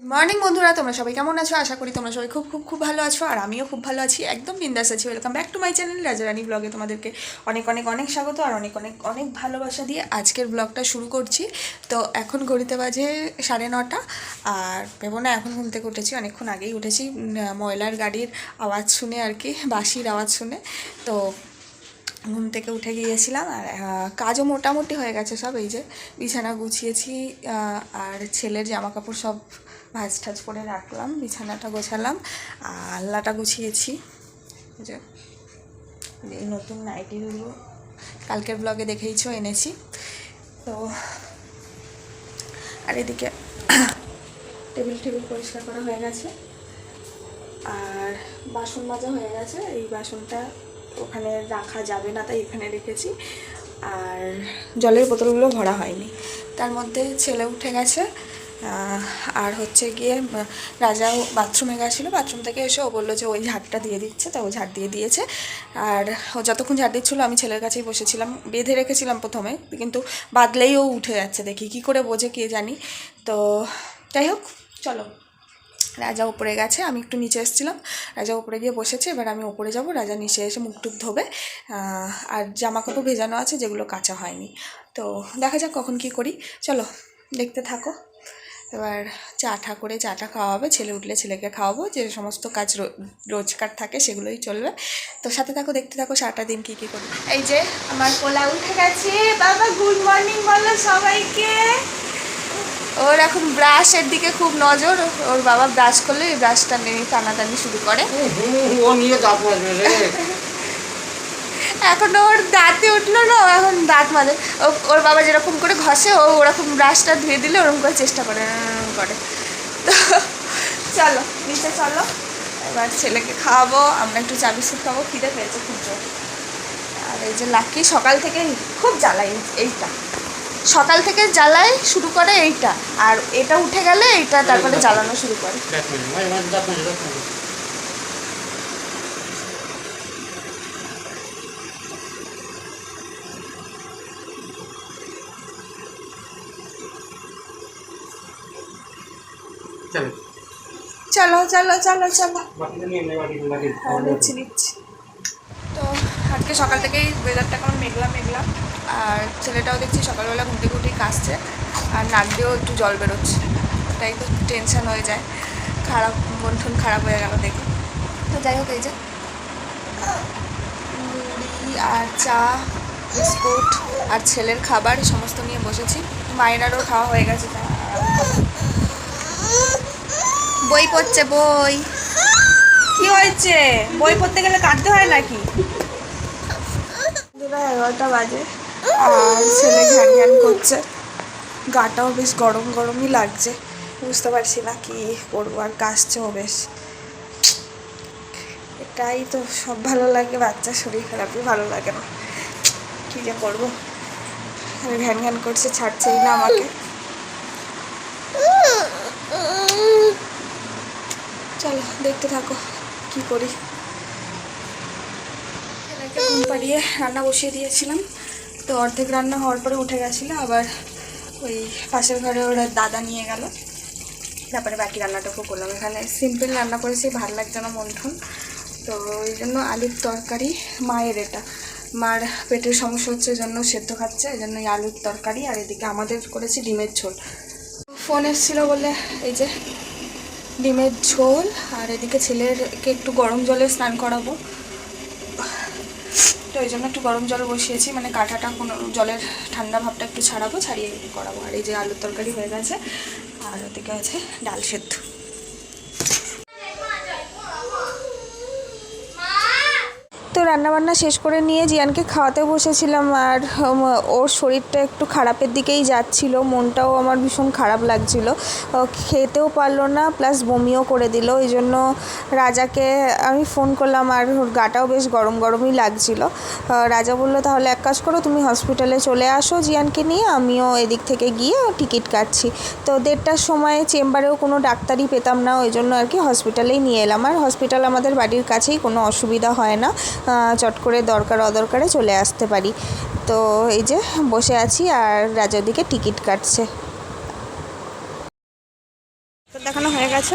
Morning বন্ধুরা, তোমরা সবাই কেমন আছো? আশা করি তোমরা সবাই খুব খুব খুব ভালো আছো, আর আমিও খুব ভালো আছি, একদম বিন্দাস আছি। Welcome back to my channel Rajarani ব্লগে। তোমাদেরকে অনেক অনেক অনেক স্বাগত আর অনেক অনেক অনেক ভালোবাসা দিয়ে আজকের ব্লগটা শুরু করছি। তো এখন ঘড়িতে বাজে 9:30, আর ভেবো না এখন ঘুম থেকে উঠেছি, অনেকক্ষণ আগেই উঠেছি। ময়লার গাড়ির আওয়াজ শুনে আর কি, বাঁশির আওয়াজ শুনে। তো ঘুম থেকে উঠে গিয়েছিলাম, আর কাজও মোটামুটি হয়ে গেছে সব। এই যে বিছানা গুছিয়েছি, আর ছেলের জামা কাপড় সব ভাঁজ ঠাজ করে রাখলাম, বিছানাটা গোছালাম, আল্লাটা গুছিয়েছি। যে এই নতুন নাইটিগুলো কালকের ব্লগে দেখেইছো, এনেছি। তো আর এদিকে টেবিল পরিষ্কার করা হয়ে গেছে, আর বাসন মাজা হয়ে গেছে। এই বাসনটা ওখানে রাখা যাবে না, তাই এখানে রেখেছি। আর জলের বোতলগুলো ভরা হয়নি, তার মধ্যে ছেলে উঠে গেছে। আর হচ্ছে গিয়ে রাজাও বাথরুমে গেছিলো, বাথরুম থেকে এসে ও বললো যে ওই ঝাড়টা দিয়ে দিচ্ছে, তা ও ঝাড় দিয়ে দিয়েছে। আর ও যতক্ষণ ঝাড় দিচ্ছিলো আমি ছেলের কাছেই বসেছিলাম, বেঁধে রেখেছিলাম প্রথমে, কিন্তু বাদলেই ও উঠে যাচ্ছে, দেখি কী করে বোঝে কে জানি। তো যাই হোক, চলো। রাজা উপরে গেছে, আমি একটু নিচে এসেছিলাম, রাজা উপরে গিয়ে বসেছে। এবার আমি উপরে যাব, রাজা নিচে এসে মুখ টুক ধোবে। আর জামা কাপড় ভেজানো আছে, যেগুলো কাচা হয়নি। তো দেখা যাক কখন কি করি, চলো দেখতে থাকো। এবার চাটা করে চাটা খাওয়া হবে, ছেলে উঠলে ছেলেকে খাওয়াবো, যে সমস্ত কাজ রোজকার থাকে সেগুলোই চলবে। তো সাথে থাকো, দেখতে থাকো সারাটা দিন কী কী করি। এই যে আমার পোলা উঠে গেছে, বাবা গুড মর্নিং বলো সবাইকে। ওর এখন ব্রাশের দিকে খুব নজর, ওর বাবা ব্রাশ করলে এই ব্রাশটা নিয়ে টানাটানি শুরু করে। এখন ওর দাঁতে উঠলো না, এখন দাঁত মাজে। ওর বাবা যেরকম করে ঘষে, ও ওরকম ব্রাশটা ধুয়ে দিলে ওরকম করে চেষ্টা করে করে। তো চলো নিচে চলো, এবার ছেলেকে খাওয়াবো, আমরা একটু চা বিস্কুট খাবো, খিদে পেয়েছে খুব জোর। আর এই যে লাকি সকাল থেকে খুব জ্বালাই, এইটা সকাল থেকে জ্বালাই শুরু করে এইটা, আর এটা উঠে গেলে এইটা তারপরে জ্বালানো শুরু করে। চলো চলো চলো চলো, নিচ্ছি। তো আজকে সকাল থেকেই ওয়েদারটা কেমন মেঘলা মেঘলা, আর ছেলেটাও দেখছি সকালবেলা ঘুম থেকে উঠেই কাশছে, আর নাক দিয়েও একটু জল বেরোচ্ছে। তাই তো টেনশন হয়ে যায়, খারাপ মন টন খারাপ হয়ে গেল দেখে। তো যাই হোক, এই যে মুড়ি আর চা বিস্কুট আর ছেলের খাবার সমস্ত নিয়ে বসেছি। মায়েরারও খাওয়া হয়ে গেছে, বই পড়ছে। বই কি হয়েছে? বই পড়তে গেলে কাঁদতে হয় নাকি? 11টা বাজে, আর ছেলে ঘ্যান ঘ্যান করছে, গাটাও বেশ গরম গরমই লাগছে, বুঝতে পারছি না কি করবো। আর কাশছেও বেশ, এটাই তো সব ভালো লাগে, বাচ্চার শরীর খারাপই ভালো লাগে না, কী যে করবো। আর ঘ্যান ঘ্যান করছে, ছাড়ছেই না আমাকে। চলো দেখতে থাকো কি করি। ছেলেকে ঘুম পাড়িয়ে রান্না বসিয়ে দিয়েছিলাম, তো অর্ধেক রান্না হওয়ার পরে উঠে গেছিলো, আবার ওই পাশের ঘরে ওরা দাদা নিয়ে গেল, তারপরে বাকি রান্নাটাকেও করলাম। এখানে সিম্পল রান্না করেছি, ভালো লাগছে না মন্থন, তো ওই জন্য আলুর তরকারি। মায়ের এটা, মার পেটের সমস্যা হচ্ছে, এই জন্য সেদ্ধ খাচ্ছে, এই জন্য এই আলুর তরকারি। আর এদিকে আমাদের করেছি ডিমের ঝোল। ফোন এসেছিলো বলে এই যে ডিমের ঝোল, আর এদিকে ছেলেরকে একটু গরম জলে স্নান করাবো, তো ওই জন্য একটু গরম জল বসিয়েছি, মানে কাঁটাটা কোনো জলের ঠান্ডা ভাবটা একটু ছাড়িয়ে করাবো। আর এই যে আলুর তরকারি হয়ে গেছে, আর ওদিকে আছে ডাল সেদ্ধ। তো রান্নাবান্না শেষ করে নিয়ে জিয়ানকে খাওয়াতে বসেছিলাম, আর ওর শরীরটা একটু খারাপের দিকেই যাচ্ছিল, মনটাও আমার ভীষণ খারাপ লাগছিল, খেতেও পারলো না, প্লাস বমিও করে দিল। এই জন্য রাজাকে আমি ফোন করলাম, আর ওর গাটাও বেশ গরম গরমই লাগছিল। রাজা বললো তাহলে এক কাজ করো, তুমি হসপিটালে চলে আসো জিয়ানকে নিয়ে, আমিও এদিক থেকে গিয়ে টিকিট কাটছি। তো 1:30টার সময় চেম্বারেও কোনো ডাক্তারই পেতাম না, ওই জন্য আর কি হসপিটালেই নিয়ে এলাম। আর হসপিটাল আমাদের বাড়ির কাছেই, কোনো অসুবিধা হয় না, চট করে দরকার অদরকারে চলে আসতে পারি। তো এই যে বসে আছি, আর রাজা ওদিকে টিকিট কাটছে। তো দেখানো হয়ে গেছে,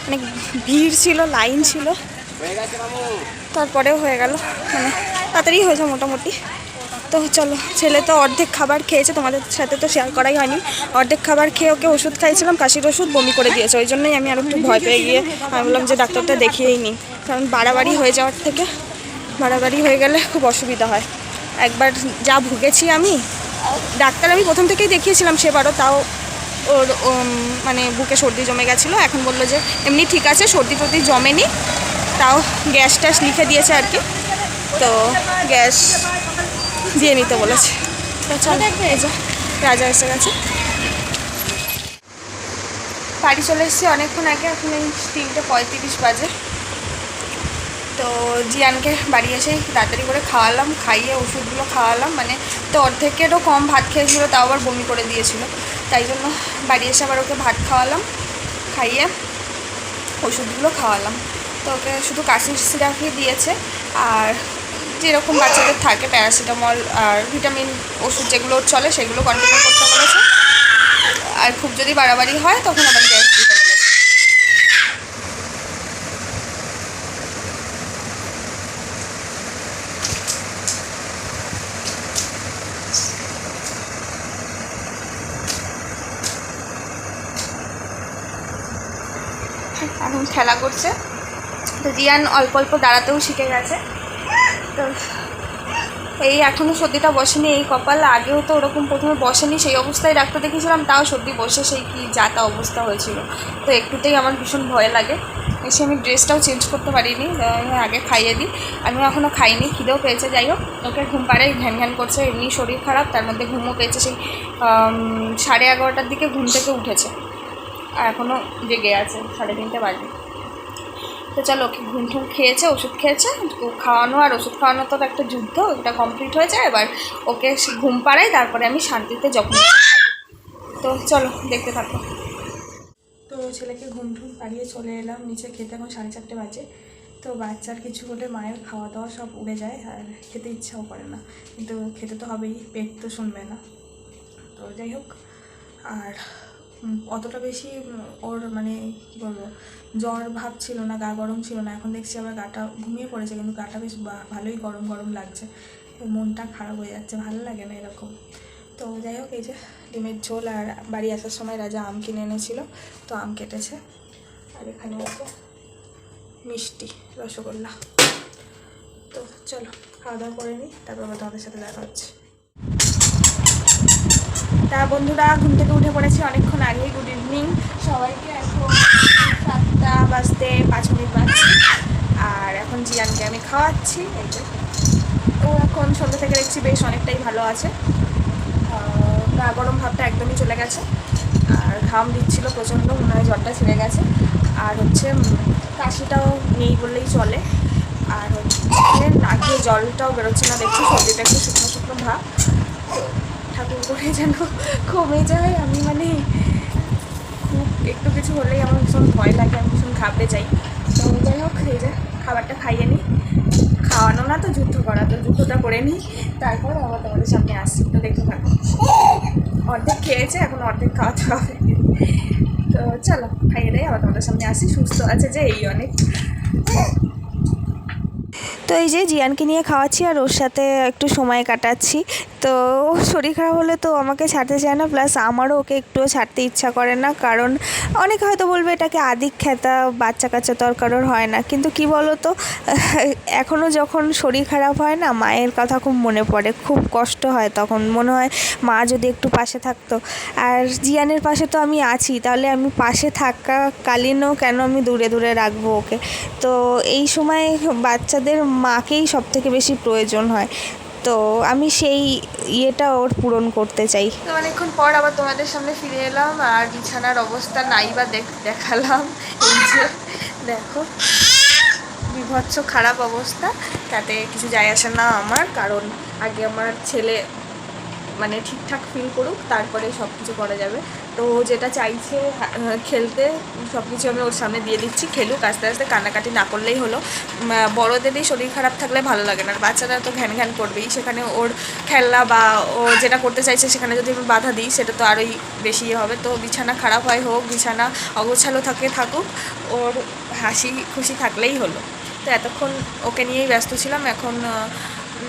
অনেক ভিড় ছিল, লাইন ছিল, তারপরেও হয়ে গেল, মানে তাড়াতাড়ি হয়েছে মোটামুটি। তো চলো, ছেলে তো অর্ধেক খাবার খেয়েছে, তোমাদের সাথে তো শেয়ার করাই হয়নি। অর্ধেক খাবার খেয়ে ওকে ওষুধ খাইছিলাম, কাশির ওষুধ, বমি করে দিয়েছে। ওই জন্যই আমি আরও একটু ভয় পেয়ে গিয়ে আমি বললাম যে ডাক্তারটা দেখিয়েই নিই, কারণ বাড়াবাড়ি হয়ে যাওয়ার থেকে বাড়াবাড়ি হয়ে গেলে খুব অসুবিধা হয়। একবার যা ভুগেছি আমি, ডাক্তার আমি প্রথম থেকেই দেখিয়েছিলাম সেবারও, তাও ওর মানে বুকে সর্দি জমে গেছিলো। এখন বললো যে এমনি ঠিক আছে, সর্দি টর্দি জমেনি, তাও গ্যাস ট্যাস লিখে দিয়েছে আর কি, তো গ্যাস দিয়ে নিতে বলেছে। তো চলো, এই যে রাজা এসে গেছে। বাড়ি চলে এসেছি অনেকক্ষণ আগে, এখন এই 3:35 বাজে। তো জিয়ানকে বাড়ি এসেই তাড়াতাড়ি করে খাওয়ালাম, খাইয়ে ওষুধগুলো খাওয়ালাম, মানে তো অর্ধেকেরও কম ভাত খেয়েছিলো, তাও আবার বমি করে দিয়েছিল, তাই জন্য বাড়ি এসে আবার ওকে ভাত খাওয়ালাম, খাইয়ে ওষুধগুলো খাওয়ালাম। তো ওকে শুধু কাশির সিরাপই দিয়েছে, আর যেরকম বাচ্চাদের থাকে প্যারাসিটামল আর ভিটামিন ওষুধ যেগুলো চলে সেগুলো কন্টিনিউ করতে বলেছে। আর খুব যদি বাড়াবাড়ি হয় তখন আবার গ্যাস দিতে বলেছে। এখন খেলা করছে, তো জিয়ান অল্প অল্প দাঁড়াতেও শিখে গেছে। তো এই এখনও সর্দিটা বসেনি, এই কপাল, আগেও তো ওরকম প্রথমে বসেনি, সেই অবস্থায় ডাক্তার দেখিয়েছিলাম, তাও সর্দি বসে সেই কি যা তা অবস্থা হয়েছিল। তো একটুতেই আমার ভীষণ ভয় লাগে, এসে আমি ড্রেসটাও চেঞ্জ করতে পারিনি, আগে খাইয়ে দিই। আমিও এখনও খাইনি, খিদেও পেয়েছে। যাই হোক, ওকে ঘুম পাড়াই ঘ্যান ঘ্যান করছে, এমনি শরীর খারাপ, তার মধ্যে ঘুমও পেয়েছে। সেই 11:30টার দিকে ঘুম থেকে উঠেছে, আর এখনও জেগে আছে, 3:30 বাজে। তো চলো, ওকে ঘুম ঠুম খেয়েছে, ওষুধ খেয়েছে, খাওয়ানো আর ওষুধ খাওয়ানো তো একটা যুদ্ধ, ওটা কমপ্লিট হয়ে যায়। এবার ওকে ঘুম পাড়াই, তারপরে আমি শান্তিতে যখন খাই। তো চলো, দেখতে থাকো। তো ছেলেকে ঘুম ঠুম পাড়িয়ে চলে এলাম নিচে খেতে, এখন 4:30 বাজে। তো বাচ্চার কিছু হলে মায়ের খাওয়া দাওয়া সব উড়ে যায়, আর খেতে ইচ্ছাও করে না, কিন্তু খেতে তো হবেই, পেট তো শুনবে না। তো যাই হোক, আর অতটা বেশি ওর মানে কী বলবো, জ্বর ভাব ছিল না, গা গরম ছিল না। এখন দেখছি আবার গাটা ঘুমিয়ে পড়েছে, কিন্তু গাটা বেশ ভালোই গরম গরম লাগছে, মনটা খারাপ হয়ে যাচ্ছে, ভালো লাগে না এরকম। তো যাই হোক, এই যে ডিমের ঝোল, আর বাড়ি আসার সময় রাজা আম কিনে এনেছিল, তো আম কেটেছে, আর এখানে আছে মিষ্টি, রসগোল্লা। তো চলো, খাওয়া দাওয়া করে নিই, তারপর আবার তোমাদের সাথে দেখা হচ্ছে। তা বন্ধুরা, ঘুম থেকে উঠে পড়েছি অনেকক্ষণ আগেই। গুড ইভিনিং সবাইকে। এখন 7:05 বাজছে, আর এখন জিয়ানকে আমি খাওয়াচ্ছি। এই যে ও এখন সন্ধ্যা থেকে দেখছি বেশ অনেকটাই ভালো আছে, গা গরম ভাবটা একদমই চলে গেছে, আর ঘাম দিচ্ছিল প্রচণ্ড, মনে হয় জ্বরটা ছেড়ে গেছে। আর হচ্ছে কাশিটাও নেই বললেই চলে, আর হচ্ছে নাকে জলটাও বেরোচ্ছে না, দেখছি সর্দিটা একটু শুকনো শুকনো ভাব। তো ঠাকুর করে যেন কমে যায়। আমি মানে খুব একটু কিছু হলেই আমার ভীষণ ভয় লাগে, আমি ভীষণ ঘাবড়ে যাই। তো যাই হোক, এই যে খাবারটা খাইয়ে নিই, খাওয়ানো না তো যুদ্ধ করা, তো যুদ্ধটা করে নিই, তারপর আবার তোমাদের সামনে আসছি। তো দেখতে থাকো, অর্ধেক খেয়েছে, এখন অর্ধেক খাওয়াতে হবে। তো চলো, খাইয়ে দেয়, আবার তোমাদের সামনে আসি। সুস্থ আছে যে, এই অনেক। তো এই যে জিয়ানকে নিয়ে খাওয়াচ্ছি, আর ওর সাথে একটু সময় কাটাচ্ছি। তো শরীর খারাপ হলে তো আমাকে ছাড়তে চায় না, প্লাস আমারও ওকে একটুও ছাড়তে ইচ্ছা করে না, কারণ অনেকে হয়তো বলবে এটাকে আদিক খেতা, বাচ্চা কাচ্চা তো আর কারোর হয় না। কিন্তু কি বলো তো, এখনও যখন শরীর খারাপ হয় না, মায়ের কথা খুব মনে পড়ে, খুব কষ্ট হয়, তখন মনে হয় মা যদি একটু পাশে থাকতো। আর জিয়ানের পাশে তো আমি আছি, তাহলে আমি পাশে থাকাকালীনও কেন আমি দূরে দূরে রাখবো ওকে। তো এই সময় বাচ্চাদের মাকেই সবথেকে বেশি প্রয়োজন হয়, তো আমি সেই ইয়েটা ওর পূরণ করতে চাই। তো অনেকক্ষণ পর আবার তোমাদের সামনে ফিরে এলাম, আর বিছানার অবস্থা নাই বা দেখালাম। এই যে দেখো, বিভৎস খারাপ অবস্থা, তাতে কিছু যায় আসে না আমার, কারণ আগে আমার ছেলে মানে ঠিকঠাক ফিল করুক, তারপরে সব কিছু করা যাবে। তো যেটা চাইছে খেলতে, সব কিছু আমি ওর সামনে দিয়ে দিচ্ছি, খেলুক আস্তে আস্তে, কান্নাকাটি না করলেই হলো। বড়োদেরই শরীর খারাপ থাকলে ভালো লাগে না, আর বাচ্চারা তো ঘ্যান ঘ্যান করবেই, সেখানে ওর খেলনা বা ও যেটা করতে চাইছে সেখানে যদি আমি বাধা দিই সেটা তো আরোই বেশি হবে। তো বিছানা খারাপ হয় হোক, বিছানা অগোছালো থাকুক, ওর হাসি খুশি থাকলেই হলো। তো এতক্ষণ ওকে নিয়েই ব্যস্ত ছিলাম। এখন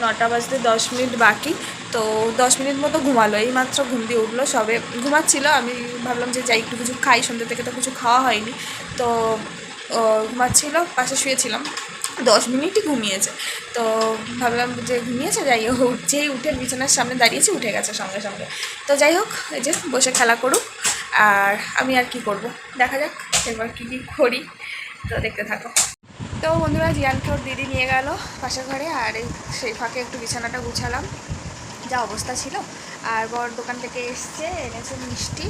9টা বাজতে 10 মিনিট বাকি। তো 10 মিনিট মতো ঘুমালো, এইমাত্র ঘুম দিয়ে উঠলো, সবে ঘুমাচ্ছিল। আমি ভাবলাম যে যাই একটু কিছু খাই, সন্ধ্যে থেকে তো কিছু খাওয়া হয়নি। তো ঘুমাচ্ছিল, পাশে শুয়েছিলাম, 10 মিনিটই ঘুমিয়েছে। তো ভাবলাম যে ঘুমিয়েছে, যাই হোক, যেই উঠে বিছানার সামনে দাঁড়িয়েছি উঠে গেছে সঙ্গে সঙ্গে। তো যাই হোক, এই যে বসে খেলা করুক, আর আমি আর কি করব, দেখা যাক এবার কী কী করি। তো দেখতে থাকো। তো বন্ধুরা, জিয়ানকে ওর দিদি নিয়ে গেল পাশের ঘরে, আর সেই ফাঁকে একটু বিছানাটা গুছালাম, যা অবস্থা ছিল। আর বর দোকান থেকে এসছে, এনেছে মিষ্টি,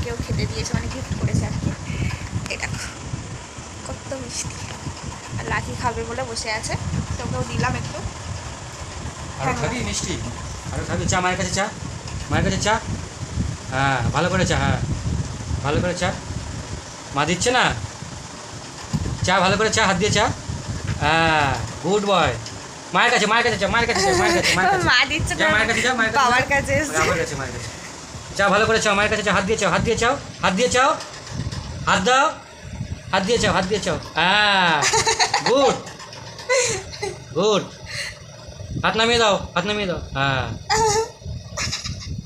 কেউ খেতে দিয়েছে, মানে গিফট করেছে আর কি। এটা কত মিষ্টি, আর লাকি খাবে বলে বসে আছে, তোকেও দিলাম একটু। আর খাবি মিষ্টি? আর খাবি? চা মায়ের কাছে, চা মায়ের কাছে, চা। হ্যাঁ, ভালো করে চা, হ্যাঁ ভালো করে চা। মা দিচ্ছে না চা? ভালো করে চা, হাত দিয়ে চা। হ্যাঁ, গুড বয়। মায়ের কাছে, মায়ের কাছে চা, মায়ের কাছে, মায়ের কাছে, মায়ের কাছে। মা দিচ্ছে যা মায়ের কাছে, যা মায়ের কাছে, বাবার কাছে, আমার কাছে, মায়ের কাছে। চা ভালো করে চাও, মায়ের কাছে চা, হাত দিয়ে চাও, হাত দিয়ে চাও, হাত দিয়ে চাও, হাত দাও, হাত দিয়ে চাও, হাত দিয়ে চাও। হ্যাঁ, গুড গুড। হাত নামিয়ে দাও, হাত নামিয়ে দাও। হ্যাঁ,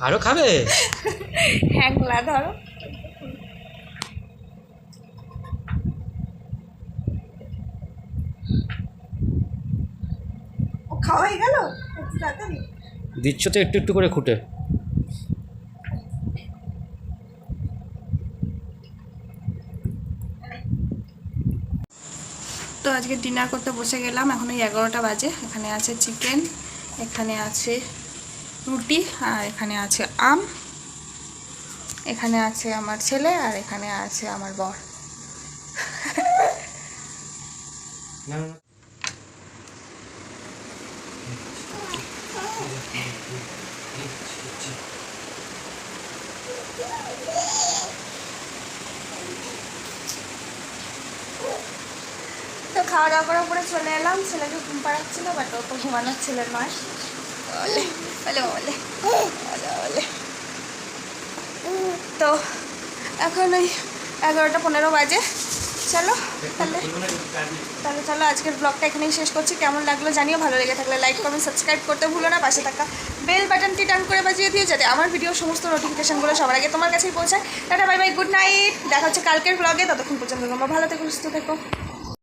আরো খাবে? হ্যাংলা ধরো। ও খাওয়া হয়ে গেল তাড়াতাড়ি? দিচ্ছ তো একটু একটু করে খুঁটে। তো আজকে ডিনার করতে বসে গেলাম, এখন এই 11টা বাজে। এখানে আছে চিকেন, এখানে আছে রুটি, আর এখানে আছে আম, এখানে আছে আমার ছেলে, আর এখানে আছে আমার বর। তো খাওয়া দাওয়া করার পরে চলে এলাম, ছেলেকে ঘুম পাড়াচ্ছিল, বাট ও তো ঘুমানোর ছেলের নয়। বলে বলে বলে বলে বলে। তো এখন ওই 11টা 15 বাজে। চলো তাহলে চলো, আজকের ব্লগটা এখানেই শেষ করছি। কেমন লাগলো জানিও, ভালো লেগে থাকলে লাইক কমেন্ট সাবস্ক্রাইব করতে ভুলো না, পাশে থাকা বেল বাটনটি টান করে বাজিয়ে দিও, যাতে আমার ভিডিওর সমস্ত নোটিফিকেশনগুলো সবার আগে তোমার কাছেই পৌঁছায়। Tata, bye bye, good night, দেখা হচ্ছে কালকের ব্লগে। ততক্ষণ পর্যন্ত তোমরা ভালো থেকো, সুস্থ থেকো।